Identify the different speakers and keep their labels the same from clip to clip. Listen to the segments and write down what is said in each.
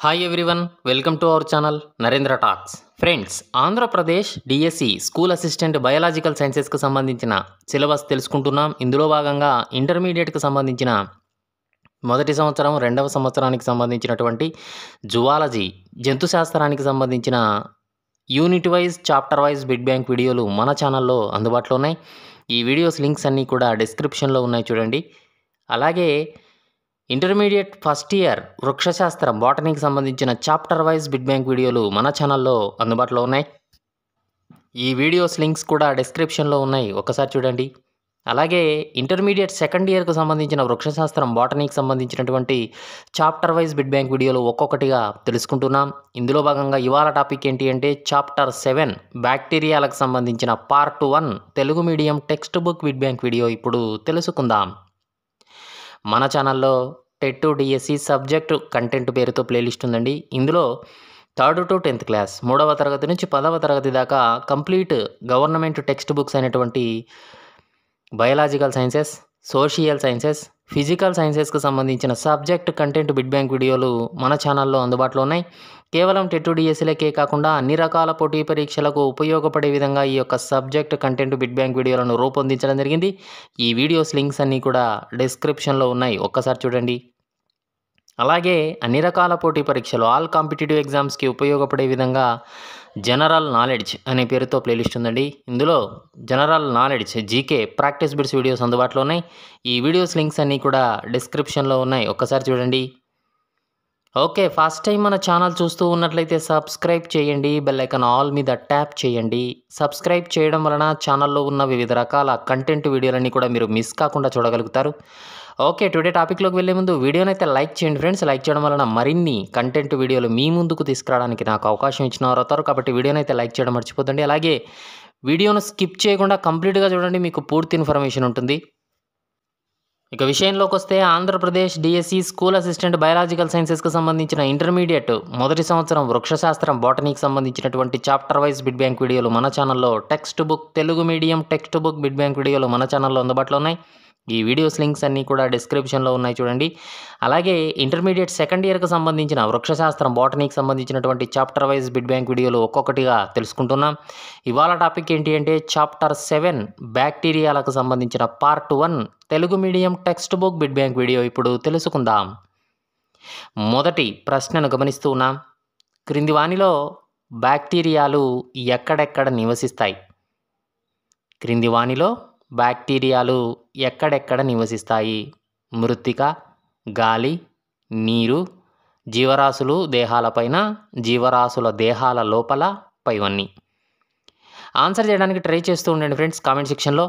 Speaker 1: Hi everyone, welcome to our channel Narendra talks. Friends, Andhra Pradesh DSC school assistant biological సైన్సెస్కి సంబంధించిన syllabus తెలుసుకుంటున్నాం. ఇందులో భాగంగా ఇంటర్మీడియట్కి సంబంధించిన మొదటి సంవత్సరం, రెండవ సంవత్సరానికి సంబంధించినటువంటి జువాలజీ జంతు శాస్త్రానికి సంబంధించిన unit wise, chapter wise bid bank వీడియోలు మన ఛానల్లో అందుబాటులో ఉన్నాయి. ఈ వీడియోస్ లింక్స్ అన్నీ కూడా డిస్క్రిప్షన్లో ఉన్నాయి, చూడండి. అలాగే ఇంటర్మీడియట్ ఫస్ట్ ఇయర్ వృక్షశాస్త్రం బాటనీకి సంబంధించిన చాప్టర్ వైజ్ బిడ్ బ్యాంక్ వీడియోలు మన ఛానల్లో అందుబాటులో ఉన్నాయి. ఈ వీడియోస్ లింక్స్ కూడా డిస్క్రిప్షన్లో ఉన్నాయి, ఒకసారి చూడండి. అలాగే ఇంటర్మీడియట్ సెకండ్ ఇయర్కు సంబంధించిన వృక్షశాస్త్రం బాటనీకి సంబంధించినటువంటి చాప్టర్ వైజ్ బిడ్ బ్యాంక్ వీడియోలు ఒక్కొక్కటిగా తెలుసుకుంటున్నాం. ఇందులో భాగంగా ఇవాళ టాపిక్ ఏంటి అంటే చాప్టర్ 7 బ్యాక్టీరియాలకు సంబంధించిన part 1 Telugu medium text book bid bank video ఇప్పుడు తెలుసుకుందాం. మన ఛానల్లో TET to DSC subject content పేరుతో ప్లేలిస్ట్ ఉందండి. ఇందులో 3rd to 10th క్లాస్, 3వ తరగతి నుంచి 10వ తరగతి దాకా కంప్లీట్ గవర్నమెంట్ టెక్స్ట్ బుక్స్ అయినటువంటి biological sciences, social sciences, physical సైన్సెస్కి సంబంధించిన సబ్జెక్ట్ కంటెంట్ బిడ్ బ్యాంక్ వీడియోలు మన ఛానల్లో అందుబాటులో ఉన్నాయి. కేవలం టెట్ టు డిఎస్సిలకే కాకుండా అన్ని రకాల పోటీ పరీక్షలకు ఉపయోగపడే విధంగా ఈ యొక్క సబ్జెక్ట్ కంటెంట్ బిడ్ బ్యాంక్ వీడియోలను రూపొందించడం జరిగింది. ఈ వీడియోస్ లింక్స్ అన్నీ కూడా డిస్క్రిప్షన్లో ఉన్నాయి, ఒక్కసారి చూడండి. అలాగే అన్ని రకాల పోటీ పరీక్షలు, ఆల్ కాంపిటేటివ్ ఎగ్జామ్స్కి ఉపయోగపడే విధంగా జనరల్ నాలెడ్జ్ అనే పేరుతో ప్లేలిస్ట్ ఉందండి. ఇందులో general knowledge, GK, practice bits videos అందుబాటులో ఉన్నాయి. ఈ వీడియోస్ లింక్స్ అన్నీ కూడా డిస్క్రిప్షన్లో ఉన్నాయి, ఒక్కసారి చూడండి. ఓకే, ఫస్ట్ టైం మన ఛానల్ చూస్తూ ఉన్నట్లయితే సబ్స్క్రైబ్ చేయండి, బెల్ ఐకాన్ ఆల్ మీద ట్యాప్ చేయండి. సబ్స్క్రైబ్ చేయడం వలన ఛానల్లో ఉన్న వివిధ రకాల కంటెంట్ వీడియోలన్నీ కూడా మీరు మిస్ కాకుండా చూడగలుగుతారు. ఓకే, టుడే టాపిక్లోకి వెళ్ళే ముందు వీడియోని అయితే లైక్ చేయండి ఫ్రెండ్స్. లైక్ చేయడం వలన మరిన్ని కంటెంట్ వీడియోలు మీ ముందుకు తీసుకురావడానికి నాకు అవకాశం ఇచ్చిన వారు అవుతారు. కాబట్టి వీడియోని అయితే లైక్ చేయడం మర్చిపోతండి. అలాగే వీడియోను స్కిప్ చేయకుండా కంప్లీట్గా చూడండి, మీకు పూర్తి ఇన్ఫర్మేషన్ ఉంటుంది. ఇక విషయంలోకి వస్తే Andhra Pradesh DSC school assistant biological సైన్సెస్కి సంబంధించిన ఇంటర్మీడియట్ మొదటి సంవత్సరం వృక్షశాస్త్రం బాటనీకి సంబంధించినటువంటి చాప్టర్ వైజ్ బిడ్ బ్యాంక్ వీడియోలు మన ఛానల్లో, text book Telugu medium text book bid bank వీడియోలు మన ఛానల్లో అందుబాటులో ఉన్నాయి. ఈ వీడియోస్ లింక్స్ అన్నీ కూడా డిస్క్రిప్షన్లో ఉన్నాయి, చూడండి. అలాగే ఇంటర్మీడియట్ సెకండ్ ఇయర్కి సంబంధించిన వృక్షశాస్త్రం బాటనీకి సంబంధించినటువంటి చాప్టర్ వైజ్ బిడ్ బ్యాంక్ వీడియోలు ఒక్కొక్కటిగా తెలుసుకుంటున్నాం. ఇవాళ టాపిక్ ఏంటి అంటే చాప్టర్ 7 బ్యాక్టీరియాలకు సంబంధించిన part 1 Telugu medium text book bid bank video ఇప్పుడు తెలుసుకుందాం. మొదటి ప్రశ్నను గమనిస్తూ ఉన్నాం. క్రింది వానిలో బ్యాక్టీరియాలు ఎక్కడెక్కడ నివసిస్తాయి? క్రింది వానిలో బ్యాక్టీరియాలు ఎక్కడెక్కడ నివసిస్తాయి? మృత్తిక, గాలి, నీరు, జీవరాశులు దేహాలపైన, జీవరాశుల దేహాల లోపల, పైవన్నీ. ఆన్సర్ చేయడానికి ట్రై చేస్తూ ఉండండి ఫ్రెండ్స్ కామెంట్ సెక్షన్లో.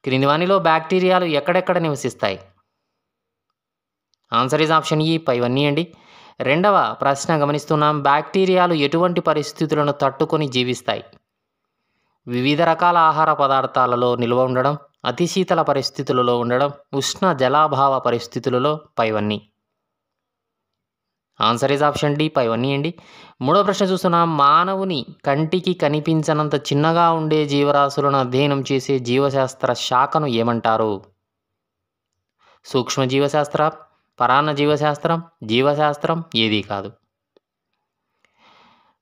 Speaker 1: క్రింది వానిలో బ్యాక్టీరియాలు ఎక్కడెక్కడ నివసిస్తాయి? ఆన్సర్ ఈజ్ ఆప్షన్ ఈ, పైవన్నీ అండి. రెండవ ప్రశ్న గమనిస్తున్నాం. బ్యాక్టీరియాలు ఎటువంటి పరిస్థితులను తట్టుకొని జీవిస్తాయి? వివిధ రకాల ఆహార పదార్థాలలో నిల్వ ఉండడం, అతి శీతల పరిస్థితులలో ఉండడం, ఉష్ణ జలాభావ పరిస్థితులలో, పైవన్నీ. ఆన్సర్ ఈజ్ ఆప్షన్ డి, పైవన్నీ అండి. మూడో ప్రశ్న చూస్తున్నాం. మానవుని కంటికి కనిపించనంత చిన్నగా ఉండే జీవరాశులను అధ్యయనం చేసే జీవశాస్త్ర శాఖను ఏమంటారు? సూక్ష్మ జీవశాస్త్రం, పరాన్న జీవశాస్త్రం, జీవశాస్త్రం, ఏదీ కాదు.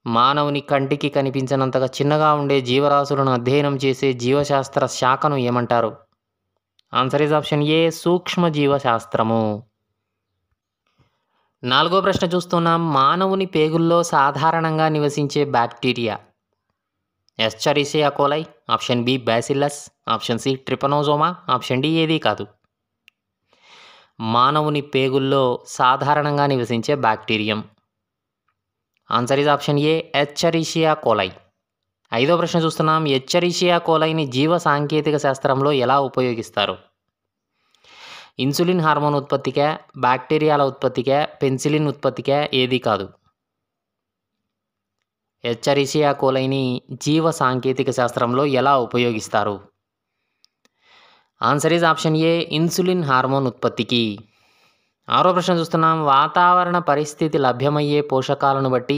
Speaker 1: మానవుని కంటికి కనిపించనంతగా చిన్నగా ఉండే జీవరాశులను అధ్యయనం చేసే జీవశాస్త్ర శాఖను ఏమంటారు? ఆన్సర్ ఈజ్ ఆప్షన్ ఏ, సూక్ష్మ జీవశాస్త్రము. నాలుగో ప్రశ్న చూస్తున్నాం. మానవుని పేగుల్లో సాధారణంగా నివసించే bacteria? Escherichia coli, option B bacillus, option C Trypanosoma, option D ఏదీ కాదు. మానవుని పేగుల్లో సాధారణంగా నివసించే bacterium. Answer is option A, Escherichia coli. ఐదో ప్రశ్న చూస్తున్నాం. ఎస్చరిసియా కోలైని జీవ సాంకేతిక శాస్త్రంలో ఎలా ఉపయోగిస్తారు? ఇన్సులిన్ హార్మోన్ ఉత్పత్తికే, బ్యాక్టీరియాల ఉత్పత్తికే, పెన్సిలిన్ ఉత్పత్తికే, ఏదీ కాదు. ఎస్చరిసియా కోలైని జీవ సాంకేతిక శాస్త్రంలో ఎలా ఉపయోగిస్తారు? Answer is option A, insulin hormone ఉత్పత్తికి. ఆరో ప్రశ్న చూస్తున్నాం. వాతావరణ పరిస్థితి లభ్యమయ్యే పోషకాలను బట్టి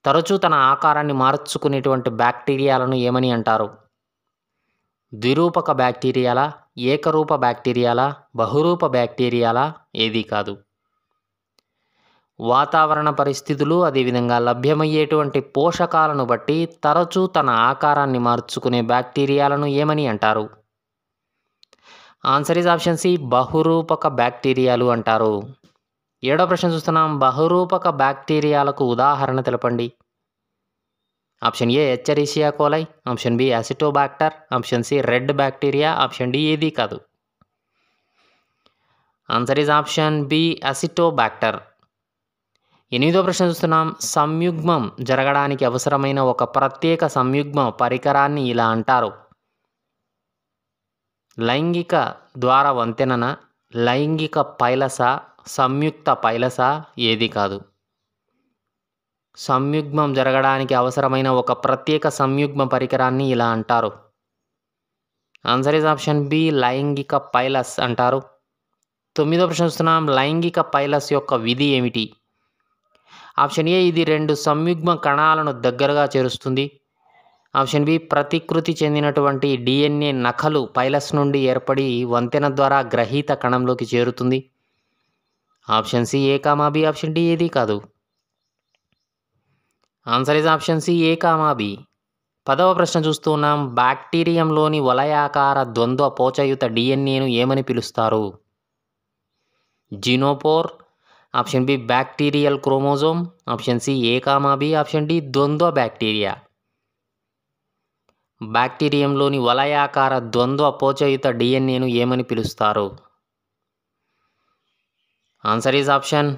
Speaker 1: తరచూ తన ఆకారాన్ని మార్చుకునేటువంటి బ్యాక్టీరియాలను ఏమని అంటారు? ద్విరూపక బ్యాక్టీరియాలా, ఏకరూప బ్యాక్టీరియాలా, బహురూప బ్యాక్టీరియాలా, ఏదీ కాదు. వాతావరణ పరిస్థితులు అదేవిధంగా లభ్యమయ్యేటువంటి పోషకాలను బట్టి తరచూ తన ఆకారాన్ని మార్చుకునే బ్యాక్టీరియాలను ఏమని అంటారు? ఆన్సర్ ఈజ్ ఆప్షన్ సి, బహురూపక బ్యాక్టీరియాలు అంటారు. 7వ ప్రశ్న చూస్తున్నాం. బహురూపక బ్యాక్టీరియాలకు ఉదాహరణ తెలపండి. Option A Escherichia coli, option B Acetobacter, option C red bacteria, option D ఏది కాదు. Answer is option B Acetobacter. 8వ ప్రశ్న చూస్తున్నాం. సంయుగ్మం జరగడానికి అవసరమైన ఒక ప్రత్యేక సంయుగ్మ పరికరాన్ని ఇలా అంటారు. లైంగిక ద్వార వంతెనన, లైంగిక పైలస, సంయుక్త పైలస, ఏది కాదు. సంయుగ్మం జరగడానికి అవసరమైన ఒక ప్రత్యేక సంయుగ్మ పరికరాన్ని ఇలా అంటారు. ఆన్సర్ ఈజ్ ఆప్షన్ బి లైంగిక పైలస్ అంటారు. 9వ ప్రశ్న చూస్తున్నాం. లైంగిక పైలస్ యొక్క విధి ఏమిటి? ఆప్షన్ ఏ ఇది 2 సంయుగ్మ కణాలను దగ్గరగా చేరుస్తుంది. ఆప్షన్ బి ప్రతికృతి చెందినటువంటి DNA నకలు పైలస్ నుండి ఏర్పడి వంతెన ద్వారా గ్రహీత కణంలోకి చేరుతుంది. Option C A comma B, option D ఏది కాదు. Answer is option C A comma B. 10వ ప్రశ్న చూస్తున్నాం. బ్యాక్టీరియంలోని వలయాకార ద్వంద్వ పోచయుత DNAను ఏమని పిలుస్తారు? Genophore, option B bacterial chromosome, option C A comma B, option D ద్వంద్వ బ్యాక్టీరియా. బ్యాక్టీరియంలోని వలయాకార ద్వంద్వ పోచయుత DNAను ఏమని పిలుస్తారు? Answer is option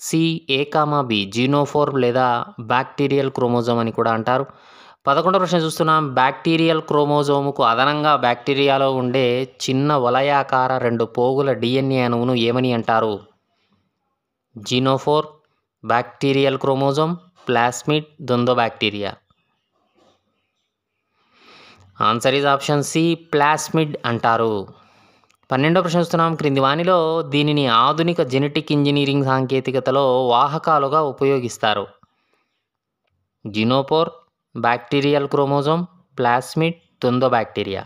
Speaker 1: C A comma B, genophore లేదా బ్యాక్టీరియల్ క్రోమోజోమ్ అని కూడా అంటారు. 11వ ప్రశ్న చూస్తున్నాం. బ్యాక్టీరియల్ క్రోమోజోముకు అదనంగా బ్యాక్టీరియాలో ఉండే చిన్న వలయాకార 2 పోగుల DNA అణువును ఏమని అంటారు? జీనోఫోర్, బ్యాక్టీరియల్ క్రోమోజోమ్, ప్లాస్మిడ్, ద్వంద్వ bacteria. Answer is option C plasmid అంటారు. 12వ ప్రశ్న చూస్తున్నాం. క్రింది వానిలో దీనిని ఆధునిక జెనెటిక్ ఇంజనీరింగ్ సాంకేతికతలో వాహకాలుగా ఉపయోగిస్తారు? జీనోపోర్, బ్యాక్టీరియల్ క్రోమోజోమ్, ప్లాస్మిడ్, ద్వంద్వ bacteria.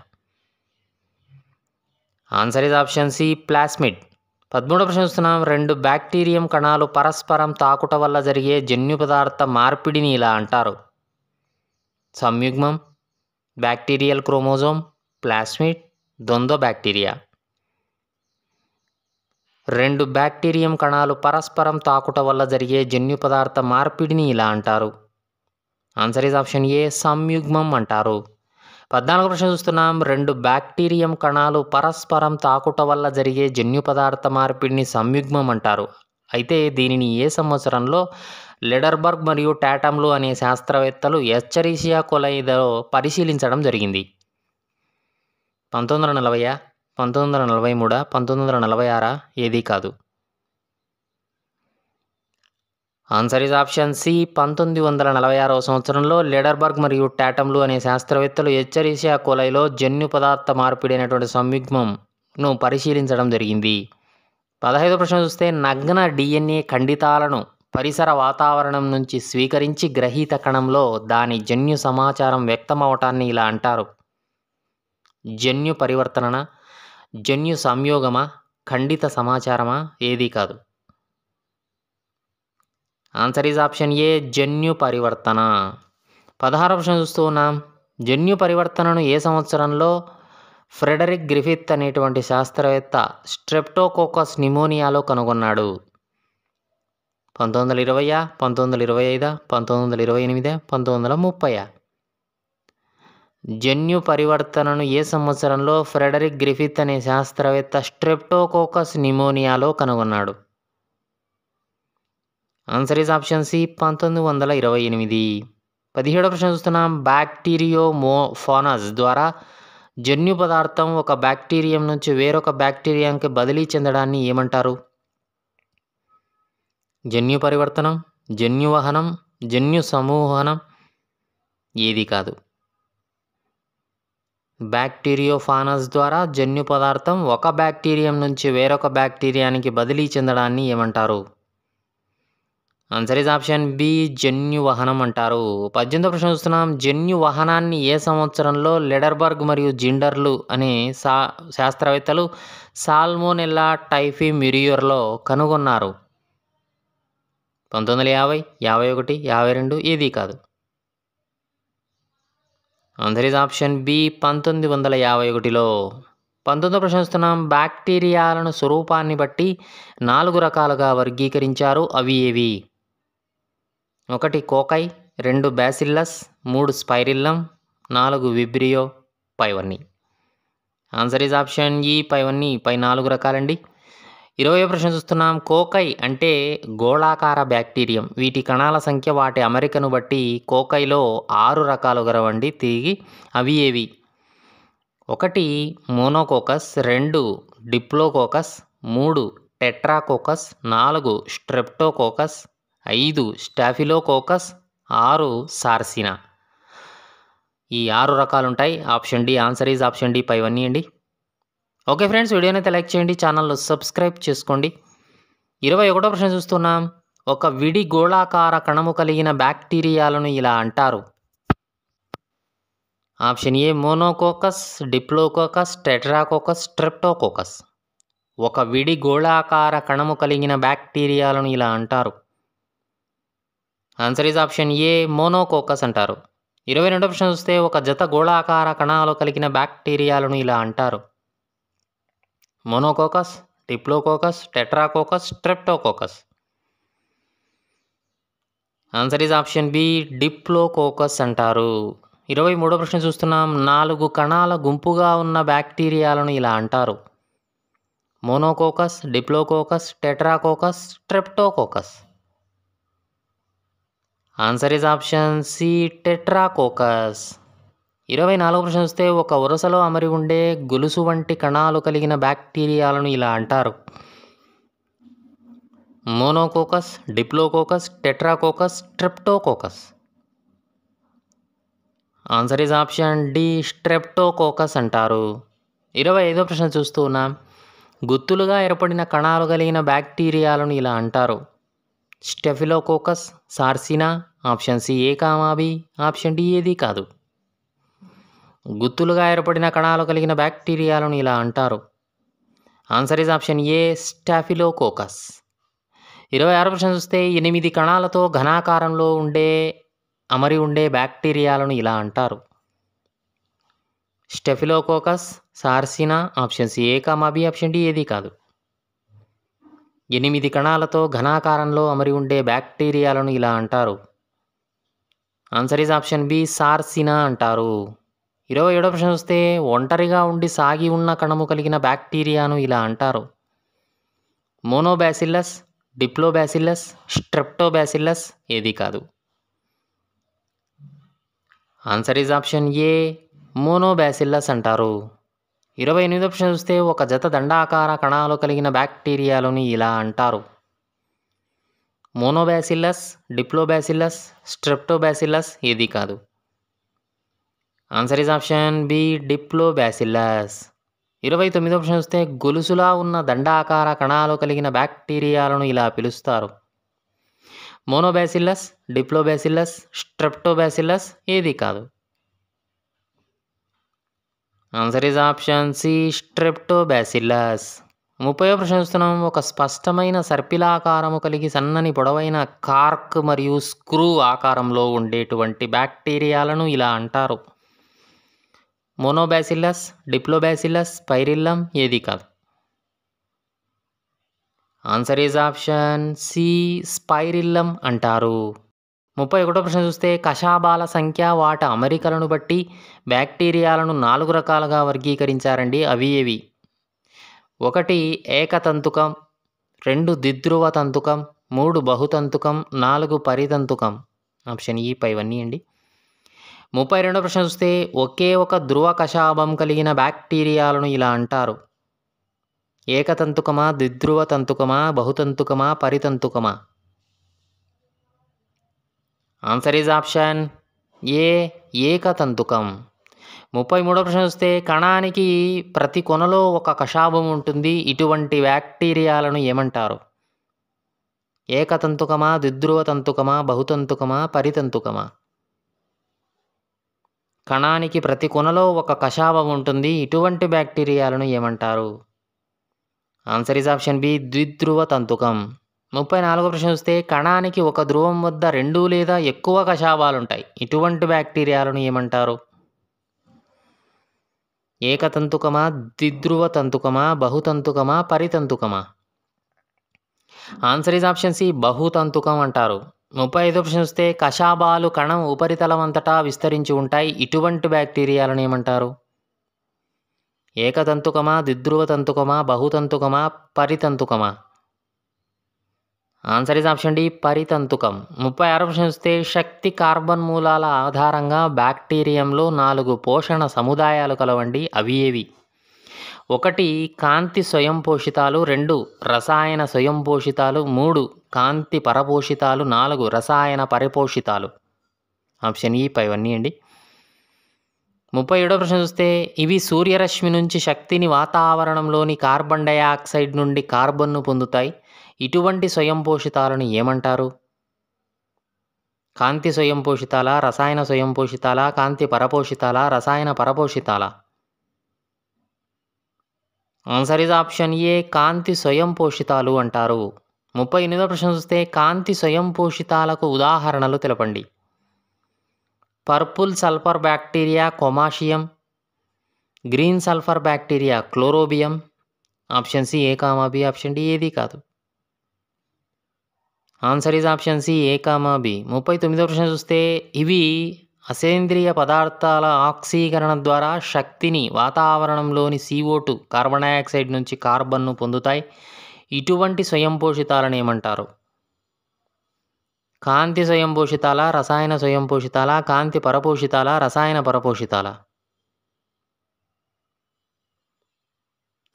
Speaker 1: Answer is option C plasmid. 13వ ప్రశ్న చూస్తున్నాం. 2 బ్యాక్టీరియం కణాలు పరస్పరం తాకుట వల్ల జరిగే జన్యు పదార్థ మార్పిడిని ఇలా అంటారు? సంయుగ్మం, బ్యాక్టీరియల్ క్రోమోజోమ్, ప్లాస్మిడ్, ద్వంద్వ బ్యాక్టీరియా. 2 బ్యాక్టీరియం కణాలు పరస్పరం తాకుట వల్ల జరిగే జన్యు పదార్థ మార్పిడిని ఇలా అంటారు? ఆన్సర్ ఈజ్ ఆప్షన్ ఏ సంయుగ్మం అంటారు. 14వ ప్రశ్న చూస్తున్నాం. 2 బ్యాక్టీరియం కణాలు పరస్పరం తాకుట వల్ల జరిగే జన్యు పదార్థ మార్పిడిని సంయుగ్మం అంటారు. అయితే దీనిని ఏ సంవత్సరంలో లెడర్బర్గ్ మరియు టాటమ్లు అనే శాస్త్రవేత్తలు ఎస్చరీషియా కొలైలో పరిశీలించడం జరిగింది? 1940, 1943, 1946, ఏది కాదు. ఆన్సర్ ఈజ్ ఆప్షన్ సి 1946వ సంవత్సరంలో లెడర్బర్గ్ మరియు టాటమ్లు అనే శాస్త్రవేత్తలు ఎస్చరీషియా కొలైలో జన్యు పదార్థ మార్పిడి అయినటువంటి సంయుగ్మంను పరిశీలించడం జరిగింది. 15వ ప్రశ్న చూస్తే నగ్న DNA ఖండితాలను పరిసర వాతావరణం నుంచి స్వీకరించి గ్రహీత కణంలో దాని జన్యు సమాచారం వ్యక్తమవటాన్ని ఇలా అంటారు? జన్యు పరివర్తన, జన్యు సంయోగమా, ఖండిత సమాచారమా, ఏది కాదు. ఆన్సర్ ఈజ్ ఆప్షన్ ఏ జన్యు పరివర్తన. 16వ ప్రశ్న చూస్తూ ఉన్నాం. జన్యు పరివర్తనను ఏ సంవత్సరంలో ఫ్రెడరిక్ గ్రిఫిత్ అనేటువంటి శాస్త్రవేత్త స్ట్రెప్టోకోకస్ నిమోనియాలో కనుగొన్నాడు? 1920, 1925, 1928, 1930. జన్యు పరివర్తనను ఏ సంవత్సరంలో ఫ్రెడరిక్ గ్రిఫిత్ అనే శాస్త్రవేత్త స్ట్రెప్టోకోకస్ నిమోనియాలో కనుగొన్నాడు? Answer is option C 1928. 17వ ప్రశ్న చూస్తున్నాం. బ్యాక్టీరియోమోఫానస్ ద్వారా జన్యు పదార్థం ఒక బ్యాక్టీరియం నుంచి వేరొక బ్యాక్టీరియంకి బదిలీ చెందడాన్ని ఏమంటారు? జన్యు పరివర్తనం, జన్యువహనం, జన్యు సమూహనం, ఏది కాదు. బ్యాక్టీరియోఫానస్ ద్వారా జన్యు పదార్థం ఒక బ్యాక్టీరియం నుంచి వేరొక బ్యాక్టీరియానికి బదిలీ చెందడాన్ని ఏమంటారు? ఆన్సర్ ఈజ్ ఆప్షన్ బి జన్యువహనం అంటారు. 18వ ప్రశ్న చూస్తున్నాం. జన్యువహనాన్ని ఏ సంవత్సరంలో లెడర్బర్గ్ మరియు జిండర్లు అనే శాస్త్రవేత్తలు సాల్మోనెల్లా టైఫీ మ్యూరియర్లో కనుగొన్నారు? 1950, 51, 52 ఏదీ కాదు. ఆన్సర్ ఈజ్ ఆప్షన్ బి 1951లో. 19వ ప్రశ్న చూస్తున్నాం. బ్యాక్టీరియాలను స్వరూపాన్ని బట్టి 4 రకాలుగా వర్గీకరించారు. అవి ఏవి? 1 కోకై, 2 బ్యాసిల్లస్, 3 స్పైరిల్లం, 4 విబ్రియో, పైవన్నీ. ఆన్సర్ ఈజ్ ఆప్షన్ ఈ పైవన్నీ. పై 4 రకాలండి. 20వ ప్రశ్న చూస్తున్నాం. కోకై అంటే గోళాకార బ్యాక్టీరియం. వీటి కణాల సంఖ్య వాటి అమరికను బట్టి కోకైలో 6 రకాలు గలవండి తిరిగి. అవి ఏవి? 1 monococcus, 2 diplococcus, 3 tetracoccus, 4 streptococcus, 5 staphylococcus, 6 sarcina. ఈ 6 రకాలు ఉంటాయి. Option D. Answer is option D పైవన్నీ అండి. ఓకే ఫ్రెండ్స్, వీడియోని అయితే లైక్ చేయండి, ఛానల్ను సబ్స్క్రైబ్ చేసుకోండి. 21వ ప్రశ్న చూస్తున్నాం. ఒక విడి గోళాకార కణము కలిగిన బ్యాక్టీరియాలను ఇలా అంటారు. Option A monococcus, diplococcus, tetracoccus, streptococcus. ఒక విడి గోళాకార కణము కలిగిన బ్యాక్టీరియాలను ఇలా అంటారు. Answer is option A monococcus అంటారు. 22వ ప్రశ్న చూస్తే ఒక జత గోళాకార కణాలు కలిగిన బ్యాక్టీరియాలను ఇలా అంటారు. Monococcus, diplococcus, tetracoccus, streptococcus. Answer is option B diplococcus అంటారు. 23వ ప్రశ్న చూస్తున్నాం. 4 కణాల గుంపుగా ఉన్న బ్యాక్టీరియాలను ఇలా అంటారు. Monococcus, diplococcus, tetracoccus, streptococcus. Answer is option C tetracoccus. 24వ ప్రశ్న చూస్తే ఒక వరుసలో అమరి ఉండే గొలుసు వంటి కణాలు కలిగిన బ్యాక్టీరియాలను ఇలా అంటారు. Monococcus, diplococcus, tetracoccus, streptococcus. Answer is option D streptococcus అంటారు. 25వ ప్రశ్న చూస్తూ ఉన్నాం. గుత్తులుగా ఏర్పడిన కణాలు కలిగిన బ్యాక్టీరియాలను ఇలా అంటారు. Staphylococcus, sarcina. Option C A comma B, option D ఏది కాదు. గుత్తులుగా ఏర్పడిన కణాలు కలిగిన బ్యాక్టీరియాలను ఇలా అంటారు. Answer is option A staphylococcus. 26వ ప్రశ్న చూస్తే 8 కణాలతో ఘనాకారంలో అమరి ఉండే బ్యాక్టీరియాలను ఇలా అంటారు. Staphylococcus, sarcina. Option C A comma B, option D ఏది కాదు. 8 కణాలతో ఘనాకారంలో అమరి ఉండే బ్యాక్టీరియాలను ఇలా అంటారు. ఆన్సర్ ఈజ్ ఆప్షన్ బి సార్సినా అంటారు. 27వ ప్రశ్న చూస్తే ఒంటరిగా ఉండి సాగి ఉన్న కణము కలిగిన బ్యాక్టీరియాను ఇలా అంటారు. మోనోబ్యాసిల్లస్, డిప్లోబ్యాసిల్లస్, స్ట్రెప్టోబ్యాసిల్లస్ ఏది కాదు. ఆన్సర్ ఈజ్ ఆప్షన్ ఏ మోనోబ్యాసిల్లస్ అంటారు. 28వ ప్రశ్న చూస్తే ఒక జత దండాకార కణాలు కలిగిన బ్యాక్టీరియాలను ఇలా అంటారు. మోనోబ్యాసిల్లస్, డిప్లోబ్యాసిల్లస్, స్ట్రెప్టోబ్యాసిల్లస్ ఏది కాదు. Answer is option B diplobacillus. 29వ ప్రశ్న చూస్తే గొలుసులా ఉన్న దండాకార కణాలు కలిగిన బ్యాక్టీరియాలను ఇలా పిలుస్తారు. మోనోబ్యాసిల్లస్, డిప్లోబ్యాసిల్లస్, స్ట్రెప్టోబ్యాసిల్లస్ ఏది కాదు. Answer is option C streptobacillus. 30వ ప్రశ్న చూస్తున్నాం. ఒక స్పష్టమైన సర్పిలాకారము కలిగి సన్నని పొడవైన కార్క్ మరియు స్క్రూ ఆకారంలో ఉండేటువంటి బ్యాక్టీరియాలను ఇలా అంటారు. మోనోబ్యాసిల్లస్, డిప్లోబ్యాసిల్లస్, స్పైరిల్లం ఏది కాదు. ఆన్సర్ ఈజ్ ఆప్షన్ సి స్పైరిల్లం అంటారు. 31వ ప్రశ్న చూస్తే కషాబాల సంఖ్య వాటి అమరికలను బట్టి బ్యాక్టీరియాలను 4 రకాలుగా వర్గీకరించారండి. అవి ఏవి? 1 ఏకతంతుకం, 2 ద్విధ్రువ తంతుకం, 3 బహుతంతుకం, 4 పరితంతుకం. ఆప్షన్ ఈ పైవన్నీ అండి. 32వ ప్రశ్న చూస్తే ఒకే ఒక ధ్రువ కషాబం కలిగిన బ్యాక్టీరియాలను ఇలా అంటారు. ఏకతంతుకమా, ద్విధ్రువ తంతుకమా, బహుతంతుకమా, పరితంతుకమా. ఆన్సర్ ఈజ్ ఆప్షన్ ఏ ఏకతంతుకం. 33వ ప్రశ్న చూస్తే కణానికి ప్రతి కొనలో ఒక కషాబం ఉంటుంది. ఇటువంటి బ్యాక్టీరియాలను ఏమంటారు? ఏకతంతుకమా, ద్విధ్రువ తంతుకమా, బహుతంతుకమా, పరితంతుకమా. కణానికి ప్రతి కొనలో ఒక కషాబం ఉంటుంది. ఇటువంటి బ్యాక్టీరియాలను ఏమంటారు? ఆన్సర్ ఈజ్ ఆప్షన్ బి ద్విధ్రువ తంతుకం. 34వ ప్రశ్న చూస్తే కణానికి ఒక ధ్రువం వద్ద 2 లేదా ఎక్కువ కషాయాలుంటాయి. ఇటువంటి బ్యాక్టీరియాలను ఏమంటారు? ఏకతంతుకమా, ద్విధ్రువ తంతుకమా, బహుతంతుకమా, పరితంతుకమా? ఆన్సర్ ఈజ్ ఆప్షన్ సి, బహుతంతుకం అంటారు. 35వ ప్రశ్న చూస్తే కషాయాలు కణం ఉపరితలం అంతటా విస్తరించి ఉంటాయి. ఇటువంటి బ్యాక్టీరియాలను ఏమంటారు? ఏకతంతుకమా, ద్విధ్రువ తంతుకమా, బహుతంతుకమా, పరితంతుకమా? ఆన్సర్ ఈజ్ ఆప్షన్ డి, పరితంతుకం. 36వ ప్రశ్న చూస్తే శక్తి కార్బన్ మూలాల ఆధారంగా బ్యాక్టీరియంలో 4 పోషణ సముదాయాలు కలవండి. అవి ఏవి? 1 కాంతి స్వయంపోషితాలు, 2 రసాయన స్వయంపోషితాలు, 3 కాంతి పరపోషితాలు, 4 రసాయన పరిపోషితాలు. ఆప్షన్ ఈ పైవన్నీ అండి. 37వ ప్రశ్న చూస్తే ఇవి సూర్యరశ్మి నుంచి శక్తిని వాతావరణంలోని కార్బన్ డయాక్సైడ్ నుండి కార్బన్ను పొందుతాయి. ఇటువంటి స్వయంపోషితాలను ఏమంటారు? కాంతి స్వయంపోషితాల, రసాయన స్వయంపోషితాల, కాంతి పరపోషితాల, రసాయన పరపోషితాల? ఆన్సర్ ఈజ్ ఆప్షన్ ఏ, కాంతి స్వయంపోషితాలు అంటారు. 38వ ప్రశ్న చూస్తే కాంతి స్వయంపోషితాలకు ఉదాహరణలు తెలపండి. పర్పుల్ సల్ఫర్ బ్యాక్టీరియా కొమాషియం, green sulphur bacteria Chlorobium. Option C, A comma B. Option D ఏది కాదు. Answer is option C, A comma B. 39వ ప్రశ్న చూస్తే ఇవి అసేంద్రియ పదార్థాల ఆక్సీకరణ ద్వారా శక్తిని వాతావరణంలోని CO2 కార్బన్ డయాక్సైడ్ నుంచి కార్బన్ను పొందుతాయి. ఇటువంటి స్వయంపోషితాలను ఏమంటారు? కాంతి స్వయంపోషితాల, రసాయన స్వయంపోషితాల, కాంతి పరపోషితాల, రసాయన పరపోషితాల?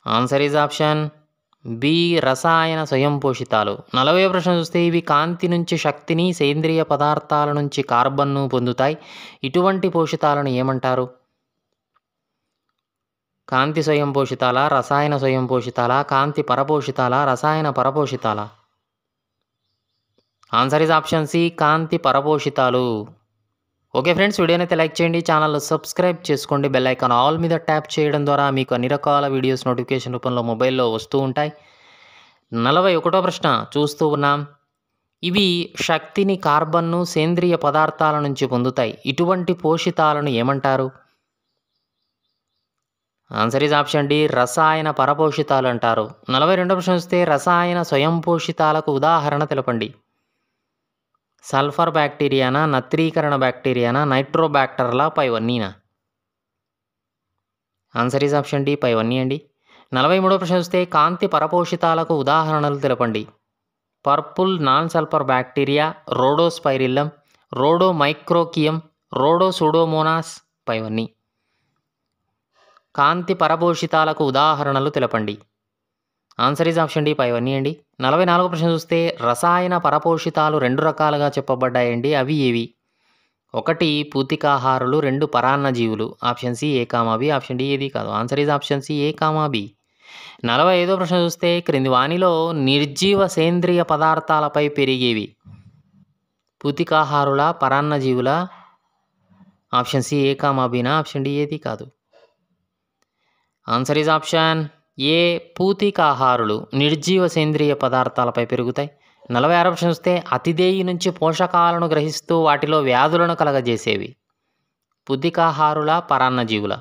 Speaker 1: ఆన్సర్ ఈజ్ ఆప్షన్ బి, రసాయన స్వయంపోషితాలు. 40వ ప్రశ్న చూస్తే ఇవి కాంతి నుంచి శక్తిని, సేంద్రియ పదార్థాల నుంచి కార్బన్ను పొందుతాయి. ఇటువంటి పోషితాలను ఏమంటారు? కాంతి స్వయంపోషితాల, రసాయన స్వయంపోషితాల, కాంతి పరపోషితాల, రసాయన పరపోషితాల? ఆన్సర్ ఈజ్ ఆప్షన్ సి, కాంతి పరపోషితాలు. ఓకే ఫ్రెండ్స్, వీడియోని అయితే లైక్ చేయండి, ఛానల్లో సబ్స్క్రైబ్ చేసుకోండి, బెల్ ఐకాన్ ఆల్ మీద ట్యాప్ చేయడం ద్వారా మీకు అన్ని రకాల వీడియోస్ నోటిఫికేషన్ రూపంలో మొబైల్లో వస్తూ ఉంటాయి. 41వ ప్రశ్న చూస్తూ ఉన్నాం. ఇవి శక్తిని కార్బన్ను సేంద్రియ పదార్థాల నుంచి పొందుతాయి. ఇటువంటి పోషితాలను ఏమంటారు? ఆన్సర్ ఈజ్ ఆప్షన్ డి, రసాయన పరపోషితాలు అంటారు. 42వ ప్రశ్న చూస్తే రసాయన స్వయంపోషితాలకు ఉదాహరణ తెలపండి. సల్ఫర్ బ్యాక్టీరియానా, నత్రీకరణ బ్యాక్టీరియానా, నైట్రోబ్యాక్టర్లా, పైవన్నీనా? ఆన్సర్ ఈజ్ ఆప్షన్ డి, పైవన్నీ అండి. 43వ ప్రశ్న చూస్తే కాంతి పరపోషితాలకు ఉదాహరణలు తెలపండి. Purple non sulphur bacteria, Rhodospirillum, Rhodomicrobium, Rhodopseudomonas, పైవన్నీ. కాంతి పరపోషితాలకు ఉదాహరణలు తెలపండి. ఆన్సర్ ఈజ్ ఆప్షన్ డి, పైవన్నీ అండి. 44వ ప్రశ్న చూస్తే రసాయన పరపోషితాలు 2 రకాలుగా చెప్పబడ్డాయండి. అవి ఏవి? 1 పూతికాహారులు, 2 పరాన్నజీవులు. Option C, A comma B. Option D ఏది కాదు. Answer is option C, A comma B. 45వ ప్రశ్న చూస్తే క్రింది వానిలో నిర్జీవ సేంద్రియ పదార్థాలపై పెరిగేవి? పూతికాహారుల, పరాన్నజీవుల? ఆప్షన్ సి, ఏ కామా బినా? ఆప్షన్ డి ఏది కాదు. ఆన్సర్ ఈజ్ ఆప్షన్ ఏ, పూతికాహారులు నిర్జీవ సేంద్రియ పదార్థాలపై పెరుగుతాయి. 46వ ప్రశ్న చూస్తే అతిదేయి నుంచి పోషకాలను గ్రహిస్తూ వాటిలో వ్యాధులను కలగజేసేవి? పూతికాహారుల, పరాన్నజీవుల?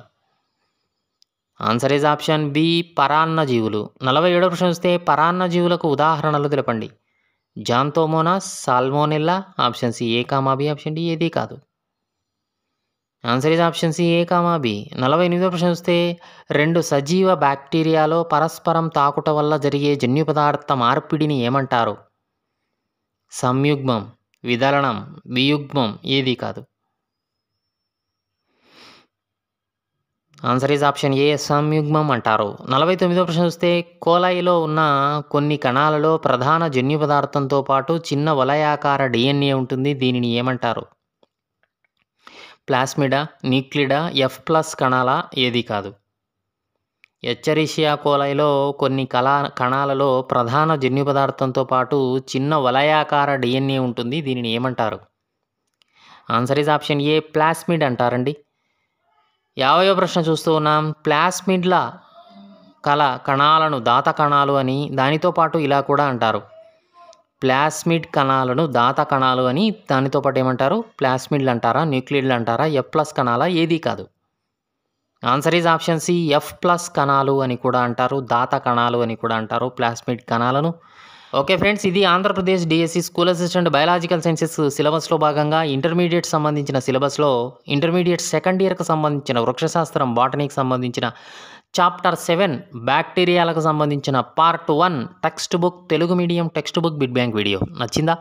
Speaker 1: ఆన్సర్ ఈజ్ ఆప్షన్ బి, పరాన్నజీవులు. 47వ ప్రశ్న చూస్తే పరాన్నజీవులకు ఉదాహరణలు తెలపండి. Xanthomonas, Salmonella? Option C, A comma B. Option D ఏది కాదు. Answer is option C, A comma B. 48వ ప్రశ్న చూస్తే 2 సజీవ బ్యాక్టీరియాలో పరస్పరం తాకుట వల్ల జరిగే జన్యు పదార్థ మార్పిడిని ఏమంటారు? సంయుగ్మం, విదళనం, వియుగ్మం, ఏది కాదు. ఆన్సర్ ఈజ్ ఆప్షన్ ఏ, సంయుగ్మం అంటారు. 49వ ప్రశ్న చూస్తే కోలైలో ఉన్న కొన్ని కణాలలో ప్రధాన జన్యు పదార్థంతో పాటు చిన్న వలయాకార DNA ఉంటుంది. దీనిని ఏమంటారు? ప్లాస్మిడా, న్యూక్లిడా, F+ కణాల? ఏది కాదు. ఎచ్చరిషియా కోలైలో కొన్ని కణాలలో ప్రధాన జన్యు పదార్థంతో పాటు చిన్న వలయాకార DNA ఉంటుంది. దీనిని ఏమంటారు? Answer is option A, plasmid అంటారండి. 50వ ప్రశ్న చూస్తూ ఉన్నాం. ప్లాస్మిడ్ల కణాలను దాత కణాలు అని, దానితో పాటు ఇలా కూడా అంటారు. ప్లాస్మిడ్ కణాలను దాత కణాలు అని, దానితో పాటు ఏమంటారు? ప్లాస్మిడ్లు అంటారా, న్యూక్లియిడ్లు అంటారా, ఎఫ్ ప్లస్ కణాలా? ఏది కాదు. Answer is option C, F plus కణాలు అని కూడా అంటారు, దాత కణాలు అని కూడా అంటారు ప్లాస్మిడ్ కణాలను. ఓకే ఫ్రెండ్స్, ఇది Andhra Pradesh DSC school assistant biological sciences సిలబస్లో భాగంగా ఇంటర్మీడియట్ సంబంధించిన సిలబస్లో ఇంటర్మీడియట్ సెకండ్ ఇయర్కి సంబంధించిన వృక్షశాస్త్రం బాటనీకి సంబంధించిన చాప్టర్ 7 బ్యాక్టీరియాలకు సంబంధించిన part 1 text book, Telugu medium text book bit bank video నచ్చిందా?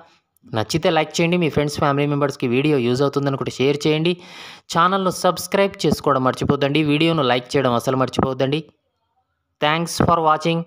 Speaker 1: నచ్చితే లైక్ చేయండి. మీ ఫ్రెండ్స్ ఫ్యామిలీ మెంబర్స్కి వీడియో యూజ్ అవుతుందనుకుంటే షేర్ చేయండి. ఛానల్ను సబ్స్క్రైబ్ చేసుకోవడం మర్చిపోద్దండి. వీడియోను లైక్ చేయడం అసలు మర్చిపోద్దండి. Thanks for watching.